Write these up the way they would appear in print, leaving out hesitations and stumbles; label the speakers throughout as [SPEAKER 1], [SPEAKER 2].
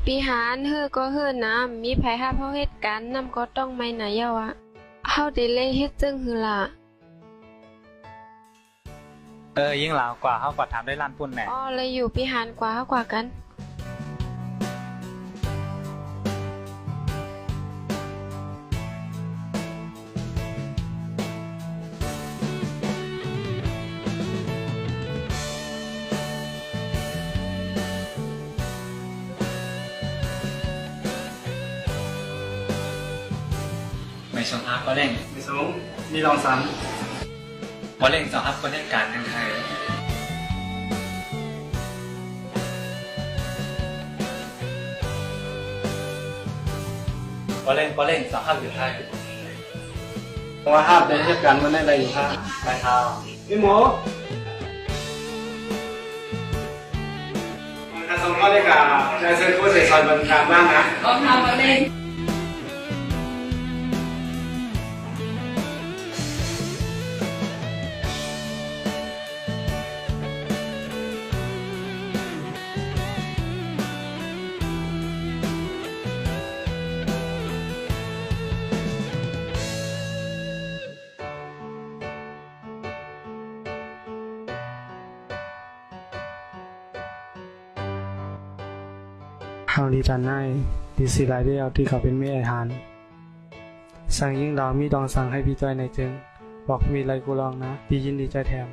[SPEAKER 1] ปีหารเฮอก็เฮิอน้ำมีไผหาเฮาเฮ็ดกันน้ำก็ต้องไม่หนาเยาอะเฮาได้เลยเฮ็ดจึงหือล่ะ
[SPEAKER 2] ยิ่งลาวกว่าเฮากว่าถามได้ล้านปุ่นแหน่
[SPEAKER 1] อ้อเลยอยู่ปีหารกว่าเฮากว่ากัน
[SPEAKER 2] ไม่ชงฮับก็เร่ง
[SPEAKER 3] ไม่สูงนี่ลองซ้
[SPEAKER 2] บ่เร่งสองฮับก็เล่นการยังไงบ่เร่งสองฮับอยู่ไทย
[SPEAKER 3] ำว่าห้ามได้เหตุการณ์มันได้อะไรอยู่ค่ะ
[SPEAKER 2] ไปเท้า
[SPEAKER 3] พี่หมูกระทรวงก็ได้กับนายเซอร์ผู้เสียสละบนการบ้างนะ
[SPEAKER 4] ก็ทำมาเล่น
[SPEAKER 3] เฮาดีจันไนดีสิไลเดียวที่เขาเป็นเมียไอหานสั่งยิ่งดาวมีดองสั่งให้พี่จ้อยในจึงบอกมีอะไรกูลองนะพี่ยินดีใจแถม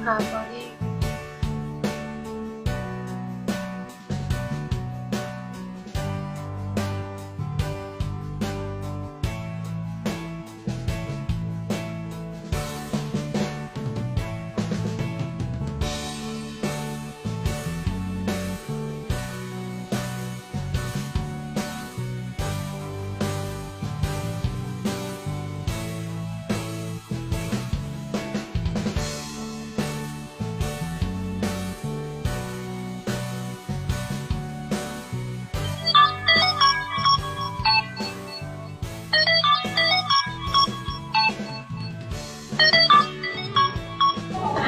[SPEAKER 1] ค่ะบ่เฮ็ด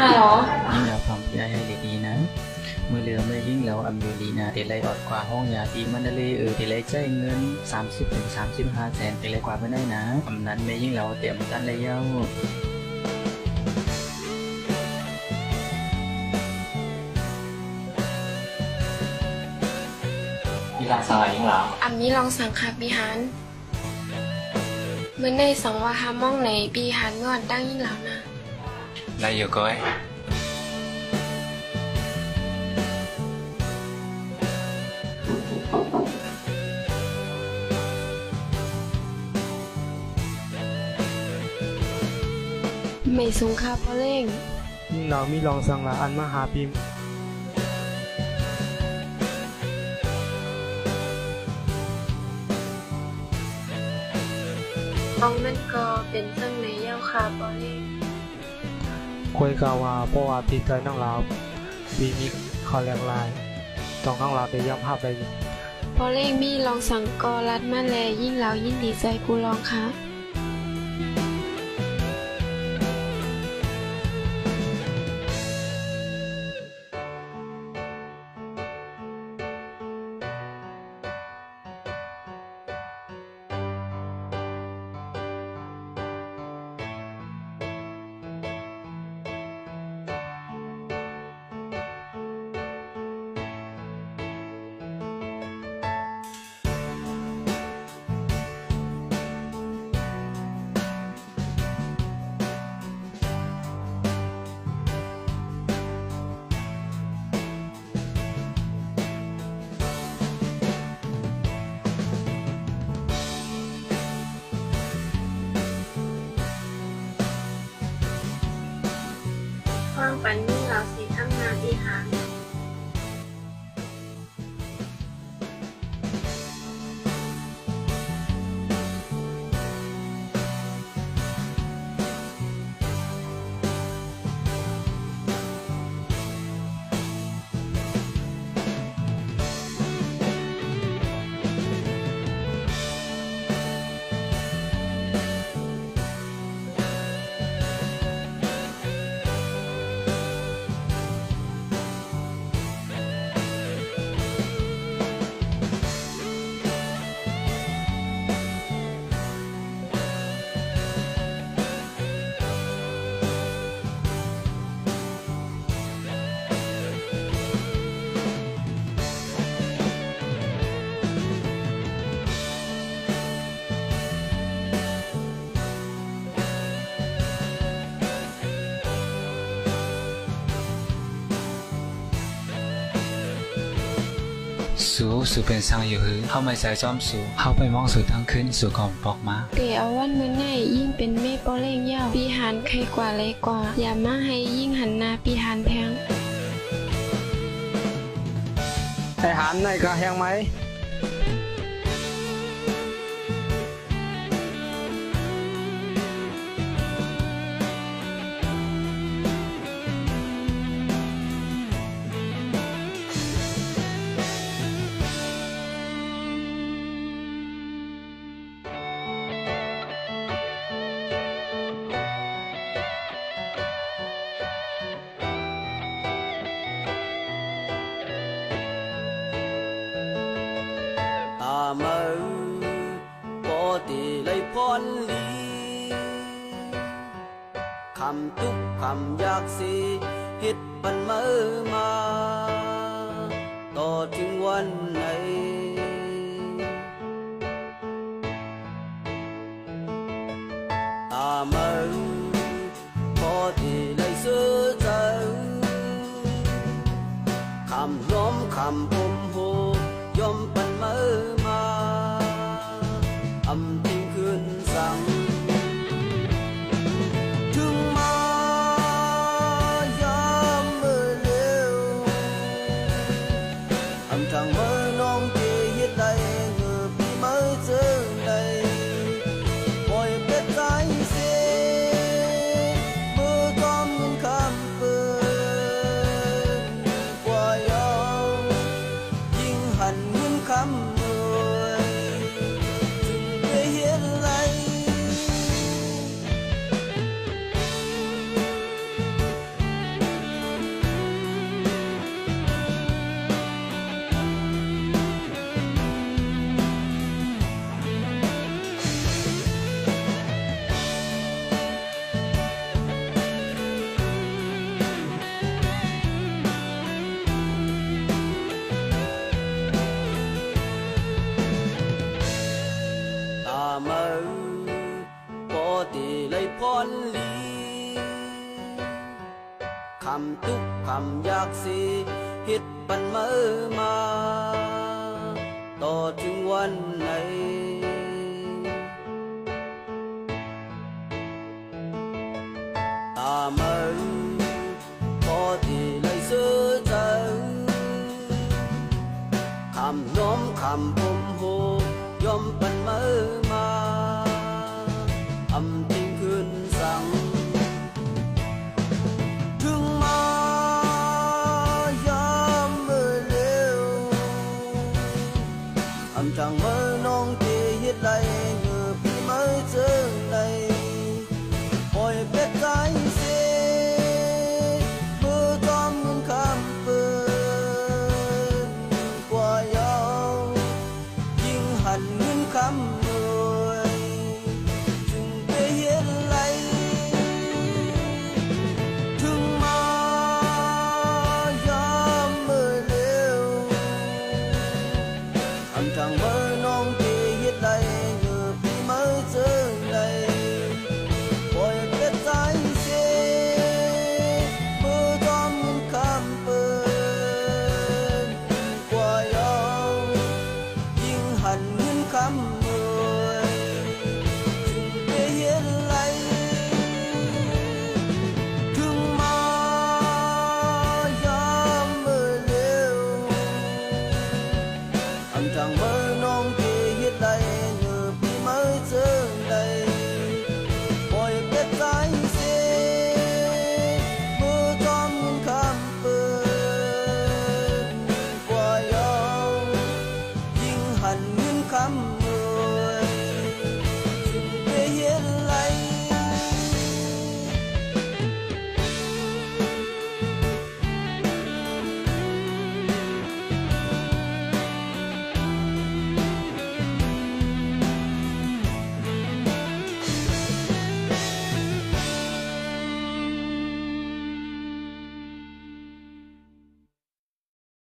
[SPEAKER 1] ฮัลโหล
[SPEAKER 5] ยิ่งเราทำได้ให้ดีๆนะมือเรือไม่ยิ่งเราอำอยู่ลีนะเดลัยอดกว่าห้องยาตีมันเลยเดลัยใจเงิน30 ถึง 35 แสนเดลัยกว่าไม่ได้นะอำนั้นไม่ยิ่งเราเตรียมกันเลยเย้า
[SPEAKER 2] ที่ลางสลายยิ่งลาว
[SPEAKER 1] อันนี้ลองสั่งค่ะปีหารมื้อในสังว่าหามองไหนปีหารงอนตั้งยิ่งแล้วนะ
[SPEAKER 2] ได้อยู่ก้อย
[SPEAKER 1] ไม่สูงค่ะพ่อเร่ง
[SPEAKER 3] ยิ่งดาวมีลองสั่งละอันมาหาพิม
[SPEAKER 1] น้องนั่นก็เป็นจังไหนเย้าค่ะพ่อเร่ง
[SPEAKER 3] คุยกาวาเพราะว่าพี่จ้อยน้องลาวปีนี้เขาแหลกลายต้องน้องลาวไปย่ำภาพไปอยู่
[SPEAKER 1] พอเร่งมีลองสั่งกอรัดมาแลยิ่งแล้วยิ่งดีใจกูลองค่ะความฝันยิ่งเราสิทำงานอีหาร
[SPEAKER 2] สู่เป็นสังอยู่หือเข้าไม่ใส่จอมสู่เข้าไปมองสู่ทั้งขึ้นสู่ก่อนปอกมา
[SPEAKER 1] เดี๋ยววันมื้อไหนยิ่งเป็นแม่ปอเล่งยาวปีหานใครกว่าเลยกว่า อย่ามาให้ยิ่งหันหน้าปีหานแพง
[SPEAKER 3] ไอหานในกระแหงไหม
[SPEAKER 4] มอปอตีเลยพรลีคำทุกคำอยากสิเฮ็ดปันมือมาต่อถึงวันไหนมอปอตีเลยซื้อใจคำล้อมคำผมโหยอมปันมือมาอำทิ้งคืนสั่งถึงมายามมือเร็วอำทางมือน้องเกยเฮ็ดได้เงือปีมือเจอได้ปล่อยเป็ดใจเสียมือกำเงินคำเปิดกว่ายาวยิ่งหันเงินคำรวยจึงไปเฮ็ดไรมอปอตีเลยพรลีคำทุกคำอยากสิเฮ็ดปันมือมาต่อถึงวันไหนมอปอตีเลยซื้อใจคำน้อมคำผมโหยอมปันมือ